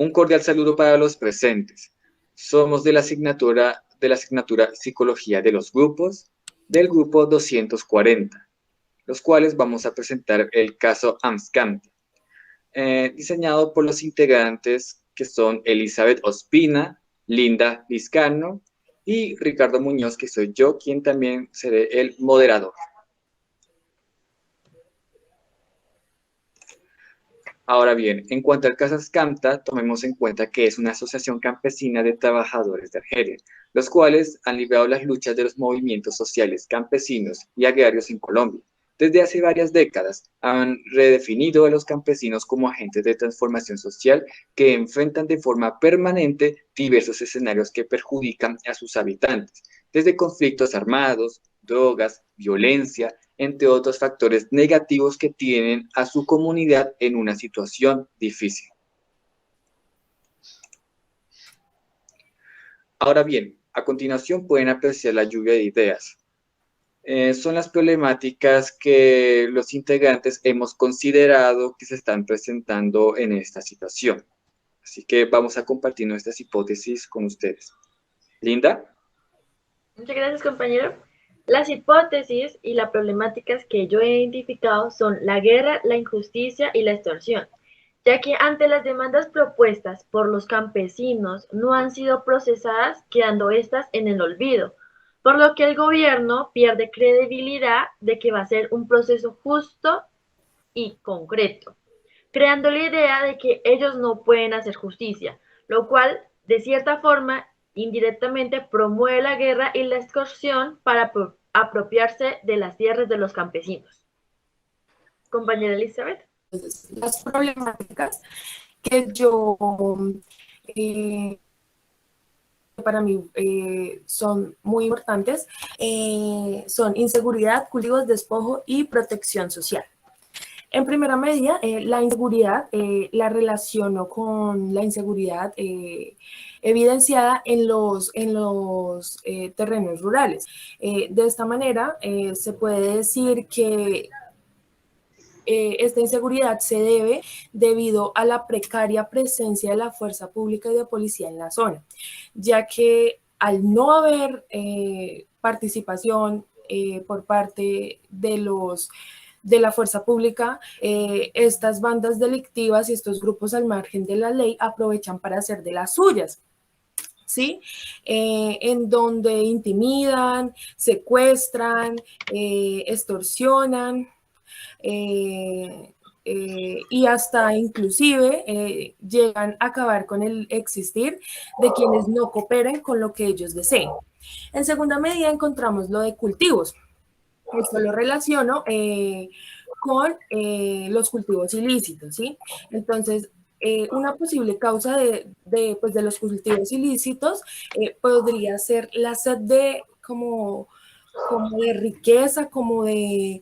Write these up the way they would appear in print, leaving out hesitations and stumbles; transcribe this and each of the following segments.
Un cordial saludo para los presentes. Somos de la asignatura Psicología de los Grupos, del grupo 240, los cuales vamos a presentar el caso Amscamti, diseñado por los integrantes que son Elizabeth Ospina, Linda Vizcano y Ricardo Muñoz, que soy yo, quien también seré el moderador. Ahora bien, en cuanto al caso Ascamta, tomemos en cuenta que es una asociación campesina de trabajadores de Argelia, los cuales han librado las luchas de los movimientos sociales campesinos y agrarios en Colombia. Desde hace varias décadas han redefinido a los campesinos como agentes de transformación social que enfrentan de forma permanente diversos escenarios que perjudican a sus habitantes, desde conflictos armados, drogas, violencia, entre otros factores negativos que tienen a su comunidad en una situación difícil. Ahora bien, a continuación pueden apreciar la lluvia de ideas. Son las problemáticas que los integrantes hemos considerado que se están presentando en esta situación. Así que vamos a compartir nuestras hipótesis con ustedes. Linda. Muchas gracias, compañero. Las hipótesis y las problemáticas que yo he identificado son la guerra, la injusticia y la extorsión, ya que ante las demandas propuestas por los campesinos no han sido procesadas, quedando estas en el olvido, por lo que el gobierno pierde credibilidad de que va a ser un proceso justo y concreto, creando la idea de que ellos no pueden hacer justicia, lo cual, de cierta forma, indirectamente promueve la guerra y la extorsión para apropiarse de las tierras de los campesinos. Compañera Elizabeth. Entonces, las problemáticas que yo eh, para mí son muy importantes son inseguridad, cultivos, despojo y protección social. En primera medida, la inseguridad la relaciono con la inseguridad evidenciada en los terrenos rurales. De esta manera, se puede decir que esta inseguridad se debe debido a la precaria presencia de la fuerza pública y de policía en la zona, ya que al no haber participación por parte de la fuerza pública, estas bandas delictivas y estos grupos al margen de la ley aprovechan para hacer de las suyas. ¿Sí? En donde intimidan, secuestran, extorsionan, y hasta inclusive llegan a acabar con el existir de quienes no cooperen con lo que ellos deseen. En segunda medida encontramos lo de cultivos. Esto lo relaciono con los cultivos ilícitos, ¿sí? Entonces, una posible causa pues de los cultivos ilícitos podría ser la sed de como de riqueza, como de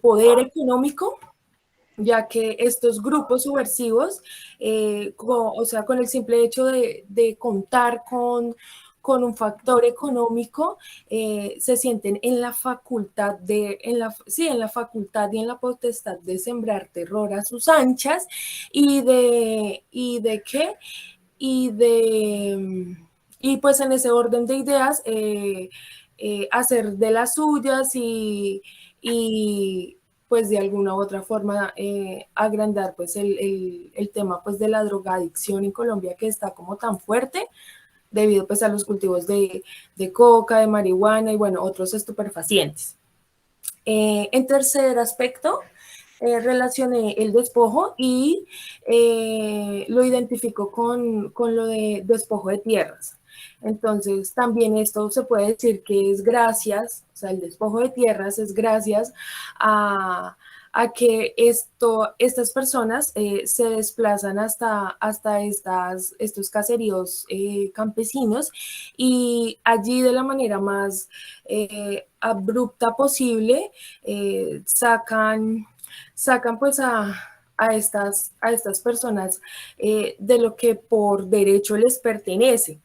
poder económico, ya que estos grupos subversivos, o sea, con el simple hecho de contar con un factor económico, se sienten en la facultad en la facultad y en la potestad de sembrar terror a sus anchas y de qué, y de, y pues en ese orden de ideas, hacer de las suyas y pues de alguna u otra forma agrandar pues el tema pues de la drogadicción en Colombia, que está como tan fuerte debido pues a los cultivos de coca, de marihuana y bueno, otros estupefacientes. En tercer aspecto, relacioné el despojo y lo identifico con lo de despojo de tierras. Entonces, también esto se puede decir que es gracias, o sea, el despojo de tierras es gracias a que estas personas se desplazan hasta estos caseríos campesinos y allí de la manera más abrupta posible sacan pues a estas personas de lo que por derecho les pertenece.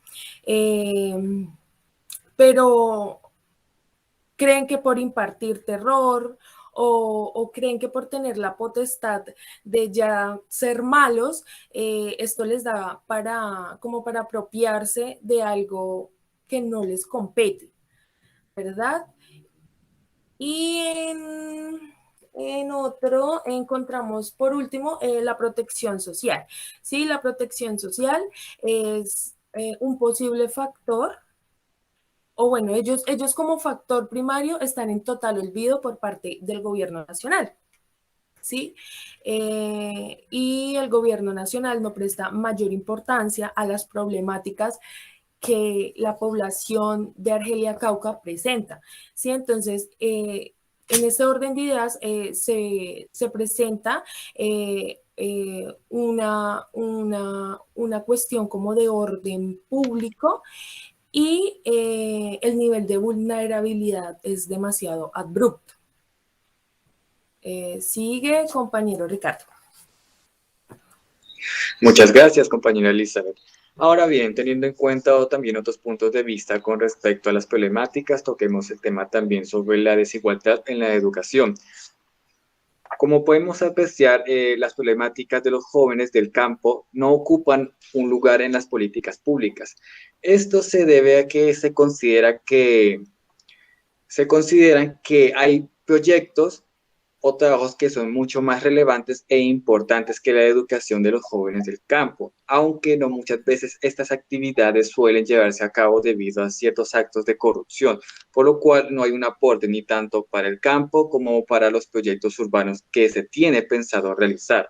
Pero creen que por impartir terror o creen que por tener la potestad de ya ser malos, esto les da como para apropiarse de algo que no les compete, ¿verdad? Y en otro encontramos, por último, la protección social. Sí, la protección social es un posible factor, o bueno, ellos como factor primario están en total olvido por parte del gobierno nacional. ¿Sí? Y el gobierno nacional no presta mayor importancia a las problemáticas que la población de Argelia Cauca presenta. ¿Sí? Entonces, en este orden de ideas se presenta una cuestión como de orden público y el nivel de vulnerabilidad es demasiado abrupto. Sigue, compañero Ricardo. Muchas gracias, compañera Elizabeth. Ahora bien, teniendo en cuenta también otros puntos de vista con respecto a las problemáticas, toquemos el tema también sobre la desigualdad en la educación. Como podemos apreciar, las problemáticas de los jóvenes del campo no ocupan un lugar en las políticas públicas. Esto se debe a que se consideran que hay proyectos o trabajos que son mucho más relevantes e importantes que la educación de los jóvenes del campo, aunque no muchas veces estas actividades suelen llevarse a cabo debido a ciertos actos de corrupción, por lo cual no hay un aporte ni tanto para el campo como para los proyectos urbanos que se tiene pensado realizar.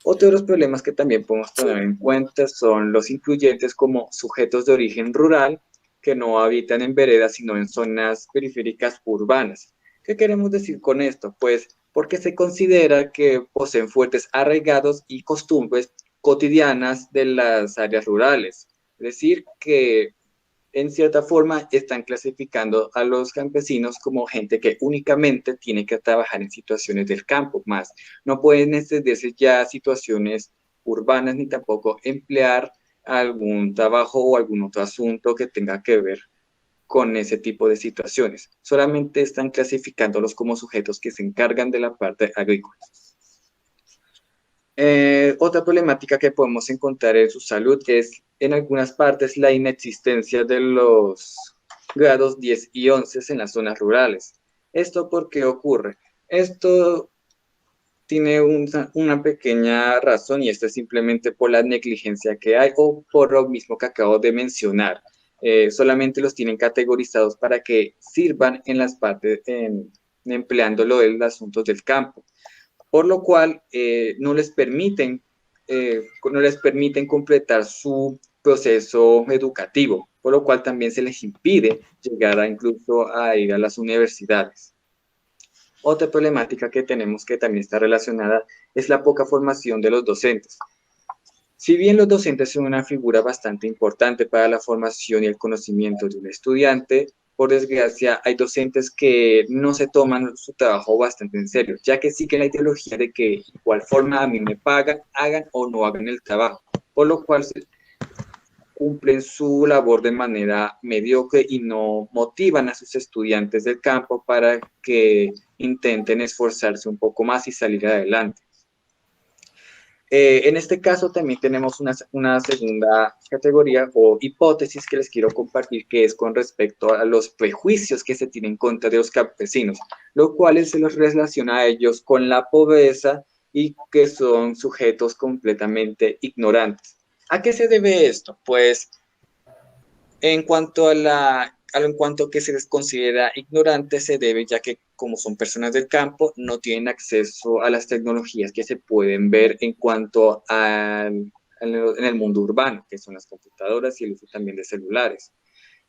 Otro de los problemas que también podemos tener en cuenta son los incluyentes como sujetos de origen rural que no habitan en veredas sino en zonas periféricas urbanas. ¿Qué queremos decir con esto? Pues porque se considera que poseen fuertes arraigados y costumbres cotidianas de las áreas rurales. Es decir, que en cierta forma están clasificando a los campesinos como gente que únicamente tiene que trabajar en situaciones del campo, más no pueden extenderse ya a situaciones urbanas ni tampoco emplear algún trabajo o algún otro asunto que tenga que ver con ese tipo de situaciones. Solamente están clasificándolos como sujetos que se encargan de la parte agrícola. Otra problemática que podemos encontrar en su salud es en algunas partes la inexistencia de los grados 10 y 11 en las zonas rurales. ¿Esto por qué ocurre? Esto tiene una pequeña razón y esto es simplemente por la negligencia que hay o por lo mismo que acabo de mencionar. Solamente los tienen categorizados para que sirvan en las partes, empleándolo en los asuntos del campo, por lo cual no les permiten completar su proceso educativo, por lo cual también se les impide llegar incluso a ir a las universidades. Otra problemática que tenemos que también está relacionada es la poca formación de los docentes. Si bien los docentes son una figura bastante importante para la formación y el conocimiento de un estudiante, por desgracia hay docentes que no se toman su trabajo bastante en serio, ya que siguen la ideología de que igual forma a mí me pagan, hagan o no hagan el trabajo, por lo cual cumplen su labor de manera mediocre y no motivan a sus estudiantes del campo para que intenten esforzarse un poco más y salir adelante. En este caso también tenemos una segunda categoría o hipótesis que les quiero compartir, que es con respecto a los prejuicios que se tienen en contra de los campesinos, lo cual se los relaciona a ellos con la pobreza y que son sujetos completamente ignorantes. ¿A qué se debe esto? Pues en cuanto en cuanto que se les considera ignorante, se debe ya que como son personas del campo, no tienen acceso a las tecnologías que se pueden ver en cuanto en el mundo urbano, que son las computadoras y el uso también de celulares.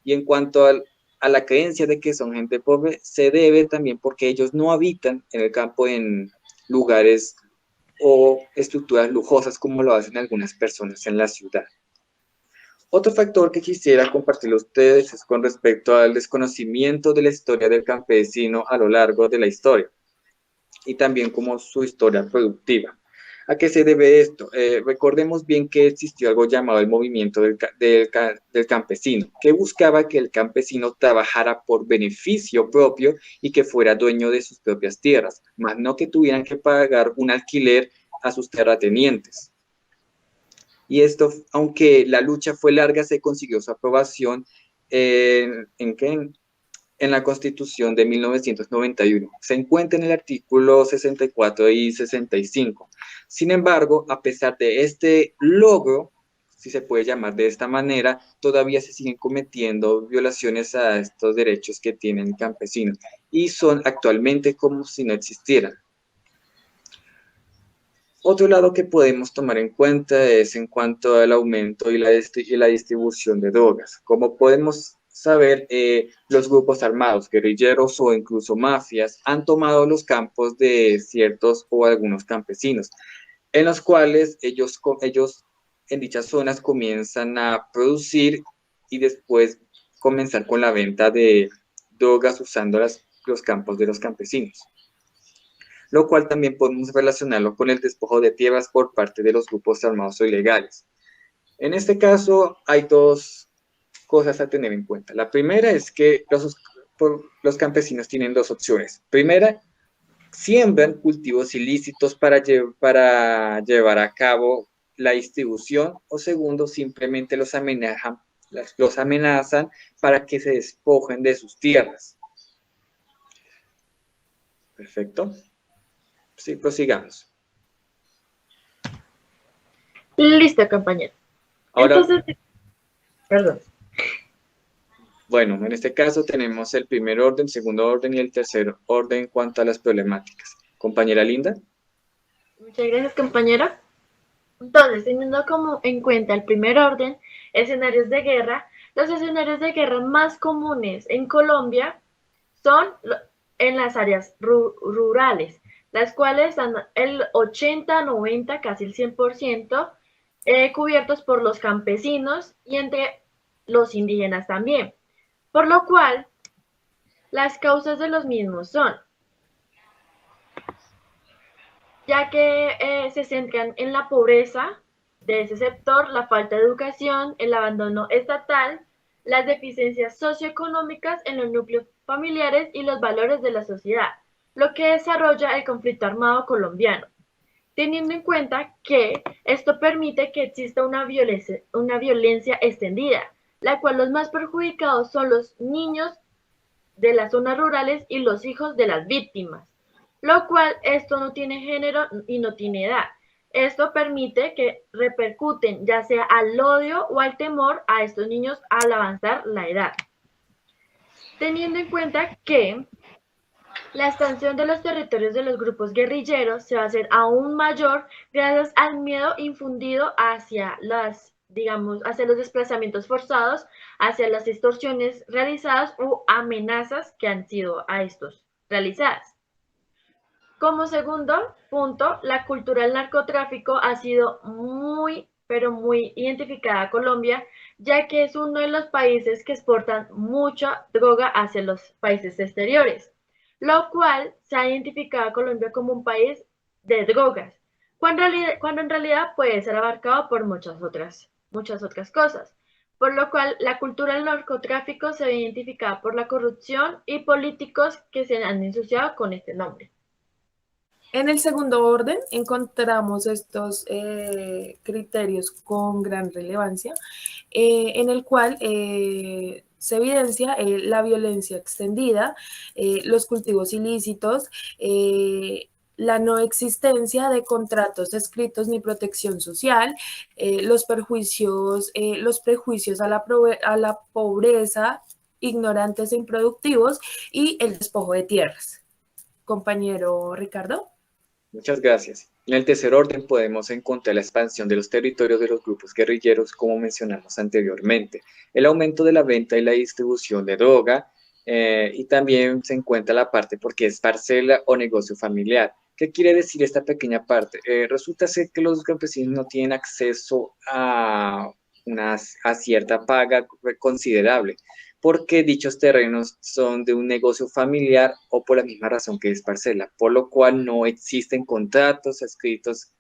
Y en cuanto a la creencia de que son gente pobre, se debe también porque ellos no habitan en el campo en lugares o estructuras lujosas como lo hacen algunas personas en la ciudad. Otro factor que quisiera compartir a ustedes es con respecto al desconocimiento de la historia del campesino a lo largo de la historia y también como su historia productiva. ¿A qué se debe esto? Recordemos bien que existió algo llamado el movimiento del campesino, que buscaba que el campesino trabajara por beneficio propio y que fuera dueño de sus propias tierras, más no que tuvieran que pagar un alquiler a sus terratenientes. Y esto, aunque la lucha fue larga, se consiguió su aprobación en la Constitución de 1991. Se encuentra en el artículo 64 y 65. Sin embargo, a pesar de este logro, si se puede llamar de esta manera, todavía se siguen cometiendo violaciones a estos derechos que tienen campesinos y son actualmente como si no existieran. Otro lado que podemos tomar en cuenta es en cuanto al aumento y la distribución de drogas. Como podemos saber, los grupos armados, guerrilleros o incluso mafias han tomado los campos de ciertos o algunos campesinos, en los cuales ellos en dichas zonas comienzan a producir y después comenzar con la venta de drogas usando los campos de los campesinos, lo cual también podemos relacionarlo con el despojo de tierras por parte de los grupos armados o ilegales. En este caso hay dos cosas a tener en cuenta. La primera es que los campesinos tienen dos opciones. Primera, siembran cultivos ilícitos para llevar a cabo la distribución, o segundo, simplemente los amenazan para que se despojen de sus tierras. Perfecto. Sí, prosigamos. Listo, compañero. Ahora, Entonces, perdón. bueno, en este caso tenemos el primer orden, segundo orden y el tercer orden en cuanto a las problemáticas. Compañera Linda. Muchas gracias, compañera. Entonces, teniendo como en cuenta el primer orden, escenarios de guerra, los escenarios de guerra más comunes en Colombia son en las áreas rurales, las cuales están el 80, 90, casi el 100%, cubiertos por los campesinos y entre los indígenas también. Por lo cual, las causas de los mismos son, ya que se centran en la pobreza de ese sector, la falta de educación, el abandono estatal, las deficiencias socioeconómicas en los núcleos familiares y los valores de la sociedad, lo que desarrolla el conflicto armado colombiano, teniendo en cuenta que esto permite que exista una violencia extendida, la cual los más perjudicados son los niños de las zonas rurales y los hijos de las víctimas, lo cual esto no tiene género y no tiene edad. Esto permite que repercuten ya sea al odio o al temor a estos niños al avanzar la edad. Teniendo en cuenta que la expansión de los territorios de los grupos guerrilleros se va a hacer aún mayor gracias al miedo infundido hacia hacia los desplazamientos forzados, hacia las extorsiones realizadas u amenazas que han sido a estos realizadas. Como segundo punto, la cultura del narcotráfico ha sido muy, pero muy identificada a Colombia, ya que es uno de los países que exportan mucha droga hacia los países exteriores, lo cual se ha identificado a Colombia como un país de drogas, cuando en realidad puede ser abarcado por muchas otras cosas. Por lo cual, la cultura del narcotráfico se ve identificada por la corrupción y políticos que se han ensuciado con este nombre. En el segundo orden encontramos estos criterios con gran relevancia, en el cual se evidencia la violencia extendida, los cultivos ilícitos, la no existencia de contratos escritos ni protección social, los prejuicios a la pobreza, ignorantes e improductivos y el despojo de tierras. Compañero Ricardo. Muchas gracias. En el tercer orden podemos encontrar la expansión de los territorios de los grupos guerrilleros, como mencionamos anteriormente, el aumento de la venta y la distribución de droga, y también se encuentra la parte porque es parcela o negocio familiar. ¿Qué quiere decir esta pequeña parte? Resulta ser que los campesinos no tienen acceso a cierta paga considerable, porque dichos terrenos son de un negocio familiar o por la misma razón que es parcela, por lo cual no existen contratos escritos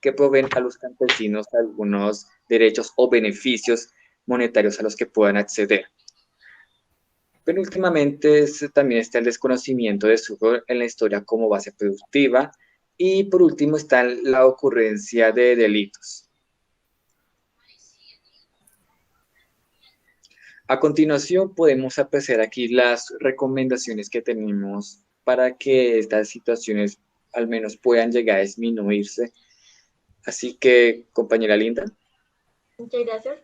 que proveen a los campesinos algunos derechos o beneficios monetarios a los que puedan acceder. Pero últimamente también está el desconocimiento de su rol en la historia como base productiva y por último está la ocurrencia de delitos. A continuación podemos apreciar aquí las recomendaciones que tenemos para que estas situaciones al menos puedan llegar a disminuirse. Así que, compañera Linda. Muchas gracias.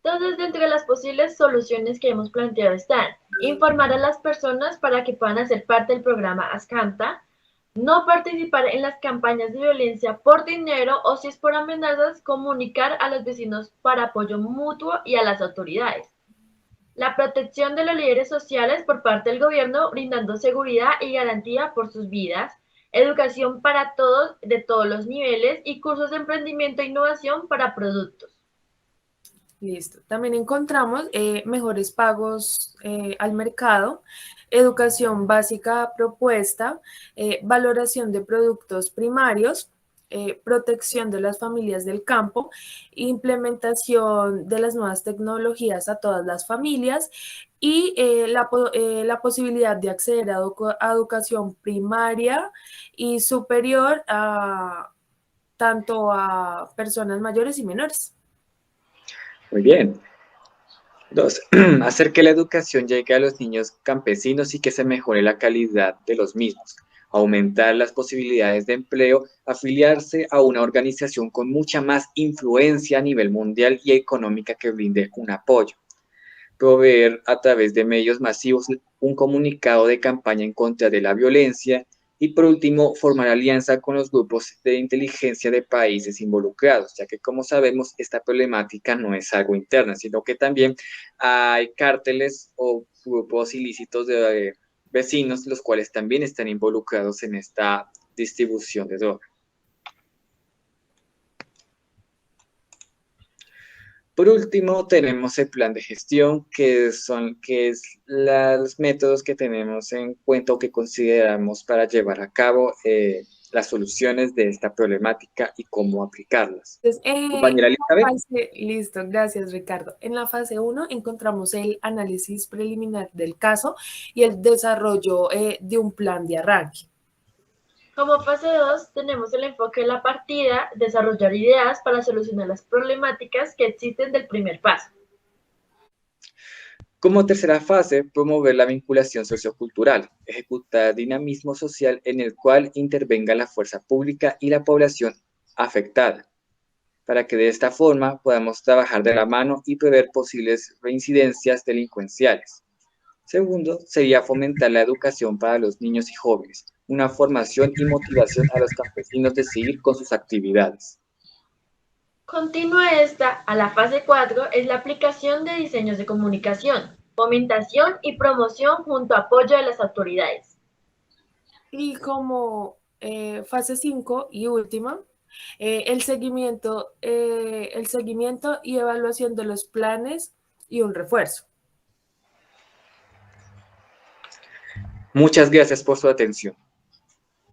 Entonces, dentro de las posibles soluciones que hemos planteado están informar a las personas para que puedan hacer parte del programa Ascanta, no participar en las campañas de violencia por dinero o si es por amenazas, comunicar a los vecinos para apoyo mutuo y a las autoridades. La protección de los líderes sociales por parte del gobierno, brindando seguridad y garantía por sus vidas, educación para todos de todos los niveles y cursos de emprendimiento e innovación para productos. Listo. También encontramos mejores pagos al mercado, educación básica propuesta, valoración de productos primarios, protección de las familias del campo, implementación de las nuevas tecnologías a todas las familias y la posibilidad de acceder a educación primaria y superior tanto a personas mayores y menores. Muy bien. 2. Hacer que la educación llegue a los niños campesinos y que se mejore la calidad de los mismos. Aumentar las posibilidades de empleo, afiliarse a una organización con mucha más influencia a nivel mundial y económica que brinde un apoyo. Proveer a través de medios masivos un comunicado de campaña en contra de la violencia. Y por último, formar alianza con los grupos de inteligencia de países involucrados, ya que como sabemos, esta problemática no es algo interno, sino que también hay cárteles o grupos ilícitos de vecinos, los cuales también están involucrados en esta distribución de droga. Por último, tenemos el plan de gestión, que es los métodos que tenemos en cuenta o que consideramos para llevar a cabo las soluciones de esta problemática y cómo aplicarlas. Entonces, Compañera Elizabeth. Listo, gracias Ricardo. En la fase 1 encontramos el análisis preliminar del caso y el desarrollo de un plan de arranque. Como fase 2 tenemos el enfoque de la partida, desarrollar ideas para solucionar las problemáticas que existen del primer paso. Como tercera fase, promover la vinculación sociocultural, ejecutar dinamismo social en el cual intervenga la fuerza pública y la población afectada, para que de esta forma podamos trabajar de la mano y prever posibles reincidencias delincuenciales. Segundo, sería fomentar la educación para los niños y jóvenes, una formación y motivación a los campesinos de seguir con sus actividades. Continúa a la fase 4, es la aplicación de diseños de comunicación, fomentación y promoción junto a apoyo de las autoridades. Y como fase 5 y última, el seguimiento y evaluación de los planes y un refuerzo. Muchas gracias por su atención.